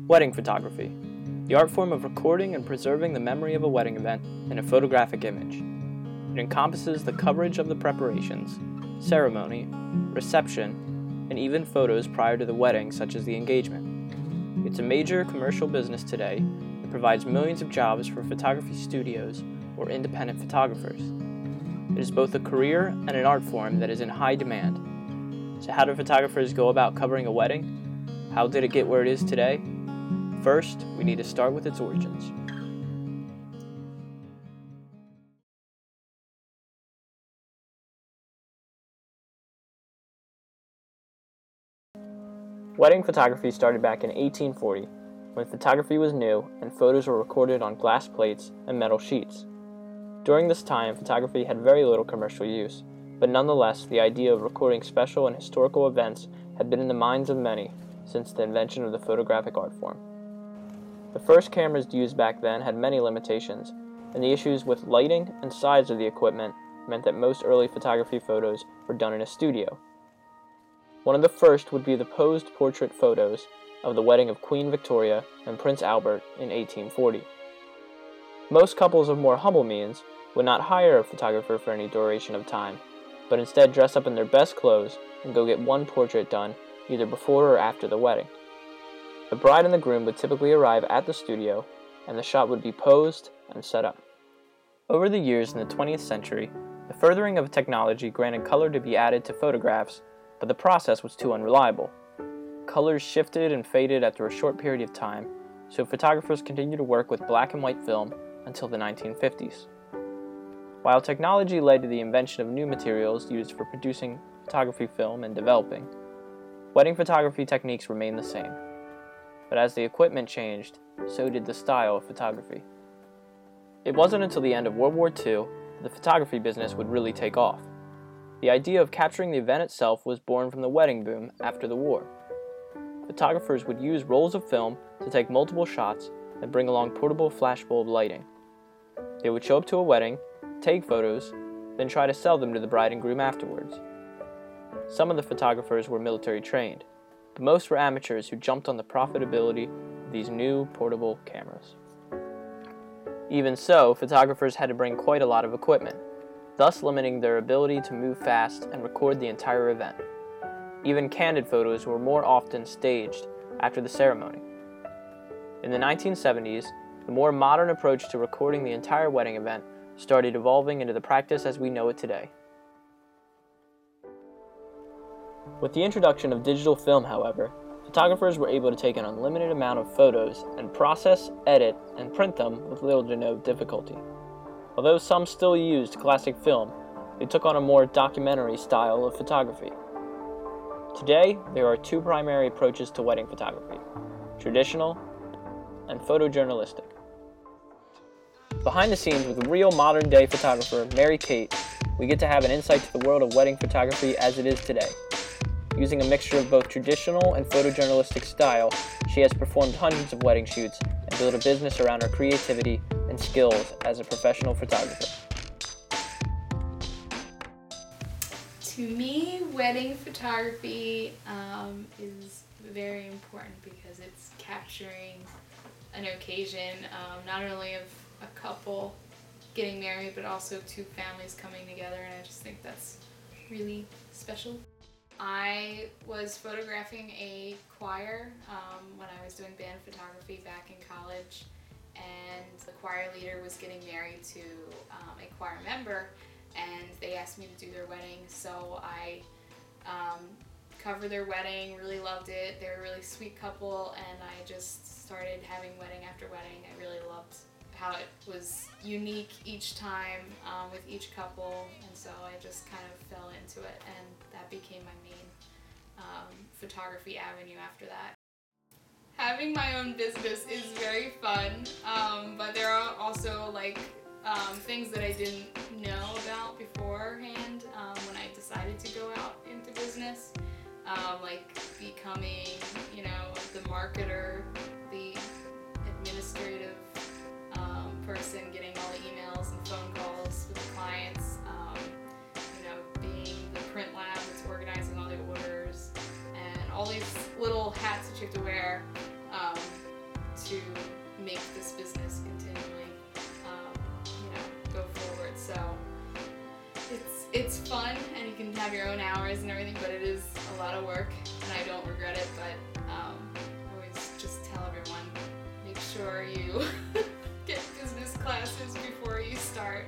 Wedding photography, the art form of recording and preserving the memory of a wedding event in a photographic image. It encompasses the coverage of the preparations, ceremony, reception, and even photos prior to the wedding, such as the engagement. It's a major commercial business today that provides millions of jobs for photography studios or independent photographers. It is both a career and an art form that is in high demand. So how do photographers go about covering a wedding? How did it get where it is today? First, we need to start with its origins. Wedding photography started back in 1840, when photography was new and photos were recorded on glass plates and metal sheets. During this time, photography had very little commercial use, but nonetheless, the idea of recording special and historical events had been in the minds of many since the invention of the photographic art form. The first cameras used back then had many limitations, and the issues with lighting and size of the equipment meant that most early photography photos were done in a studio. One of the first would be the posed portrait photos of the wedding of Queen Victoria and Prince Albert in 1840. Most couples of more humble means would not hire a photographer for any duration of time, but instead dress up in their best clothes and go get one portrait done either before or after the wedding. The bride and the groom would typically arrive at the studio, and the shot would be posed and set up. Over the years in the 20th century, the furthering of technology granted color to be added to photographs, but the process was too unreliable. Colors shifted and faded after a short period of time, so photographers continued to work with black and white film until the 1950s. While technology led to the invention of new materials used for producing photography film and developing, wedding photography techniques remained the same. But as the equipment changed, so did the style of photography. It wasn't until the end of World War II that the photography business would really take off. The idea of capturing the event itself was born from the wedding boom after the war. Photographers would use rolls of film to take multiple shots and bring along portable flashbulb lighting. They would show up to a wedding, take photos, then try to sell them to the bride and groom afterwards. Some of the photographers were military trained, but most were amateurs who jumped on the profitability of these new portable cameras. Even so, photographers had to bring quite a lot of equipment, thus limiting their ability to move fast and record the entire event. Even candid photos were more often staged after the ceremony. In the 1970s, the more modern approach to recording the entire wedding event started evolving into the practice as we know it today. With the introduction of digital film, however, photographers were able to take an unlimited amount of photos and process, edit, and print them with little to no difficulty. Although some still used classic film, they took on a more documentary style of photography. Today, there are two primary approaches to wedding photography: traditional and photojournalistic. Behind the scenes with real modern-day photographer Mary Kate, we get to have an insight to the world of wedding photography as it is today. Using a mixture of both traditional and photojournalistic style, she has performed hundreds of wedding shoots and built a business around her creativity and skills as a professional photographer. To me, wedding photography is very important because it's capturing an occasion, not only of a couple getting married, but also two families coming together, and I just think that's really special. I was photographing a choir when I was doing band photography back in college, and the choir leader was getting married to a choir member, and they asked me to do their wedding, so I covered their wedding, really loved it. They were a really sweet couple, and I just started having wedding after wedding. I really loved how it was unique each time with each couple, and so I just kind of fell into it, and that became my main photography avenue after that. Having my own business is very fun, but there are also things that I didn't know about beforehand when I decided to go out into business, like becoming, the marketer, the administrative person, getting all the emails and phone calls with the clients, being the print lab that's organizing all the orders, and all these little hats that you have to wear. have your own hours and everything, but it is a lot of work, and I don't regret it. But I always just tell everyone, make sure you get business classes before you start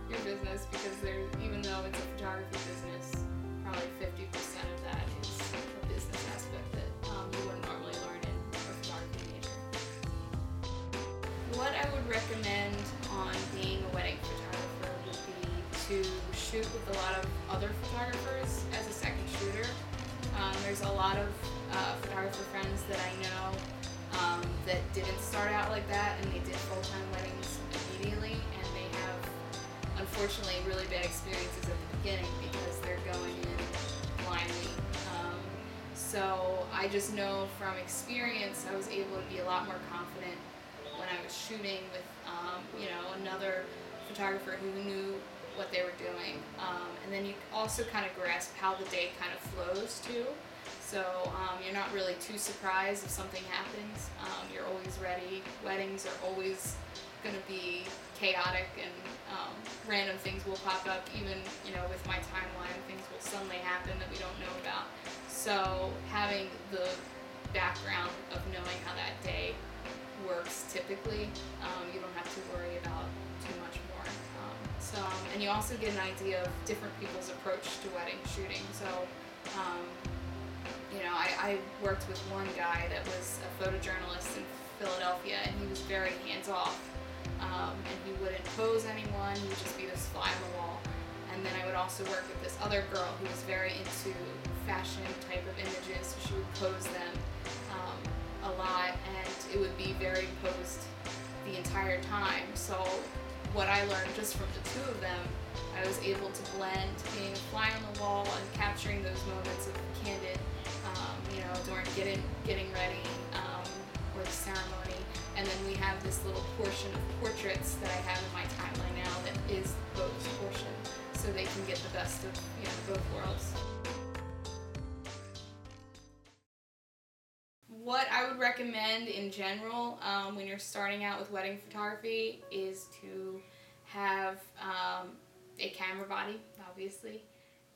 your business, because even though it's a photography business, probably 50% of that is a business aspect that you wouldn't normally learn in a photography major. What I would recommend on being a wedding photographer would be to shoot with a lot of other photographers as a second shooter. There's a lot of photographer friends that I know that didn't start out like that, and they did full-time weddings immediately, and they have, unfortunately, really bad experiences at the beginning because they're going in blindly. So I just know from experience I was able to be a lot more confident when I was shooting with another photographer who knew what they were doing. And then you also kind of grasp how the day kind of flows too. So you're not really too surprised if something happens. You're always ready. Weddings are always going to be chaotic, and random things will pop up. Even with my timeline, things will suddenly happen that we don't know about. So having the background of knowing how that day works typically, you don't have to worry about too much more. And you also get an idea of different people's approach to wedding shooting. So I worked with one guy that was a photojournalist in Philadelphia, and he was very hands-off, and he wouldn't pose anyone, he would just be this fly on the wall. And then I would also work with this other girl who was very into fashion type of images, so she would pose them a lot, and it would be very posed the entire time. So what I learned just from the two of them, I was able to blend being a fly on the wall and capturing those moments of candid, during getting ready, or the ceremony. And then we have this little portion of portraits that I have in my timeline now that is the posed portion, so they can get the best of both worlds. What I would recommend in general when you're starting out with wedding photography is to have a camera body, obviously,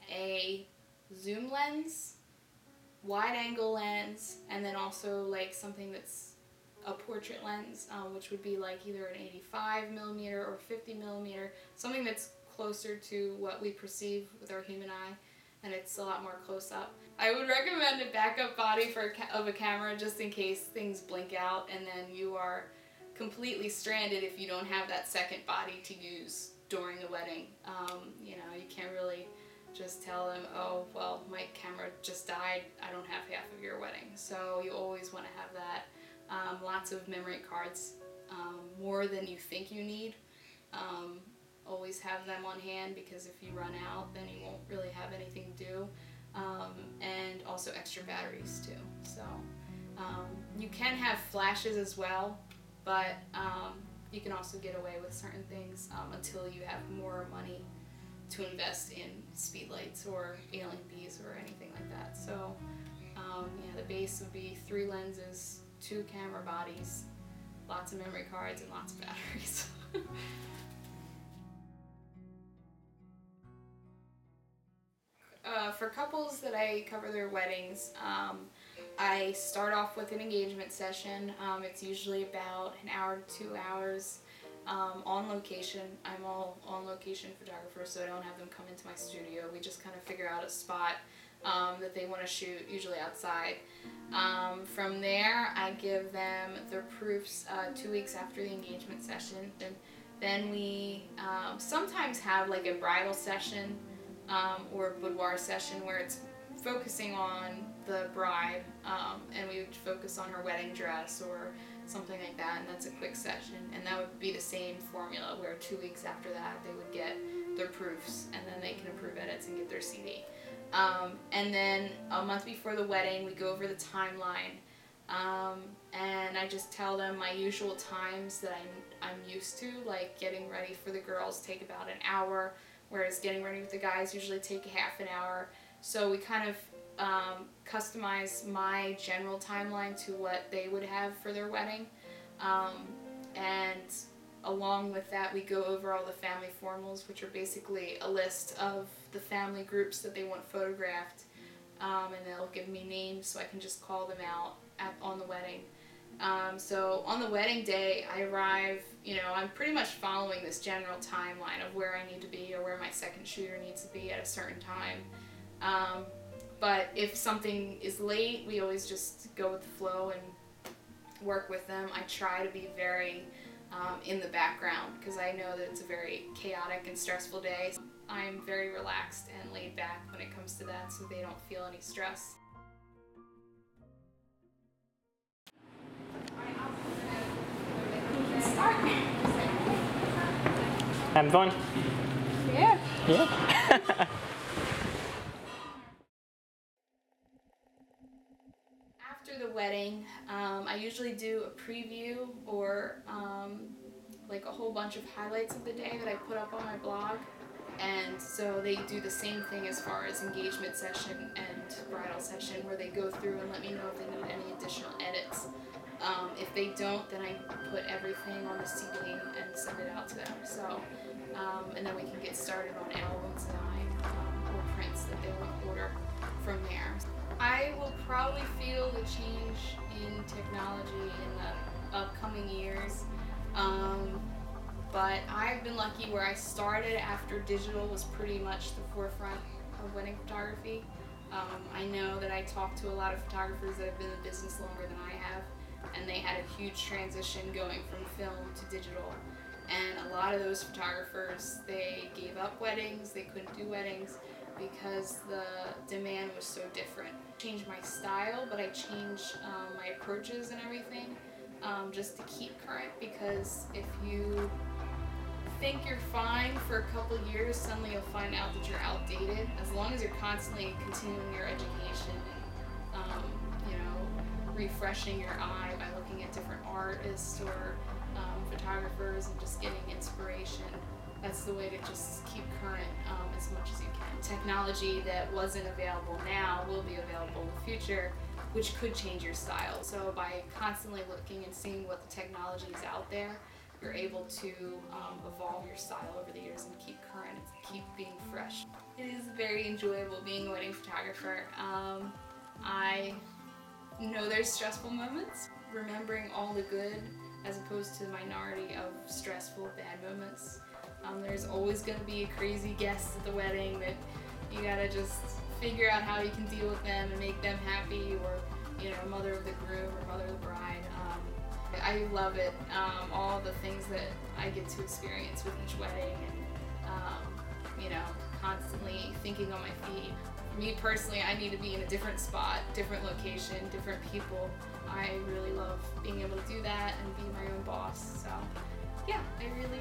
a zoom lens, wide angle lens, and then also like something that's a portrait lens, which would be like either an 85mm or 50mm, something that's closer to what we perceive with our human eye, and it's a lot more close up. I would recommend a backup body of a camera just in case things blink out, and then you are completely stranded if you don't have that second body to use during the wedding. You can't really just tell them, oh, well, my camera just died, I don't have half of your wedding. So you always want to have that. Lots of memory cards, more than you think you need. Always have them on hand, because if you run out, then you won't really have anything to do. And also extra batteries too. So you can have flashes as well, but you can also get away with certain things until you have more money to invest in speed lights or alien bees or anything like that. So the base would be 3 lenses, 2 camera bodies, lots of memory cards, and lots of batteries. For couples that I cover their weddings, I start off with an engagement session. It's usually about an hour to 2 hours on location. I'm all on location photographer, so I don't have them come into my studio. We just kind of figure out a spot that they want to shoot, usually outside. From there, I give them their proofs 2 weeks after the engagement session. Then we sometimes have like a bridal session or a boudoir session where it's focusing on the bride, and we would focus on her wedding dress or something like that, and that's a quick session. And that would be the same formula where 2 weeks after that they would get their proofs, and then they can approve edits and get their CD. And then a month before the wedding we go over the timeline, and I just tell them my usual times that I'm used to, like getting ready for the girls take about an hour, whereas getting ready with the guys usually take a half an hour. So we kind of customize my general timeline to what they would have for their wedding. And along with that, we go over all the family formals, which are basically a list of the family groups that they want photographed, and they'll give me names so I can just call them out on the wedding. So on the wedding day, I arrive, I'm pretty much following this general timeline of where I need to be or where my second shooter needs to be at a certain time. But if something is late, we always just go with the flow and work with them. I try to be very in the background because I know that it's a very chaotic and stressful day. I'm very relaxed and laid back when it comes to that, so they don't feel any stress. Having fun? Yeah. Yeah. After the wedding, I usually do a preview or like a whole bunch of highlights of the day that I put up on my blog. And so they do the same thing as far as engagement session and bridal session, where they go through and let me know if they need any additional edits. If they don't, then I put everything on the CD and send it out to them. So, and then we can get started on album design or prints that they want to order from there. I will probably feel the change in technology in the upcoming years. But I've been lucky where I started after digital was pretty much the forefront of wedding photography. I know that I talked to a lot of photographers that have been in the business longer than I have, and they had a huge transition going from film to digital. And a lot of those photographers, they gave up weddings, they couldn't do weddings because the demand was so different. I changed my style, but I changed my approaches and everything just to keep current, because if you think you're fine for a couple of years, suddenly you'll find out that you're outdated. As long as you're constantly continuing your education and refreshing your eye by looking at different artists or photographers and just getting inspiration, that's the way to just keep current as much as you can. Technology that wasn't available now will be available in the future, which could change your style. So by constantly looking and seeing what the technology is out there, you're able to evolve your style over the years and keep current and keep being fresh. It is very enjoyable being a wedding photographer. I know there's stressful moments. Remembering all the good as opposed to the minority of stressful bad moments. There's always going to be a crazy guest at the wedding that you gotta just figure out how you can deal with them and make them happy, or mother of the groom or mother of the bride. I love it, all the things that I get to experience with each wedding, and constantly thinking on my feet. For me personally, I need to be in a different spot, different location, different people. I really love being able to do that and be my own boss. So yeah, I really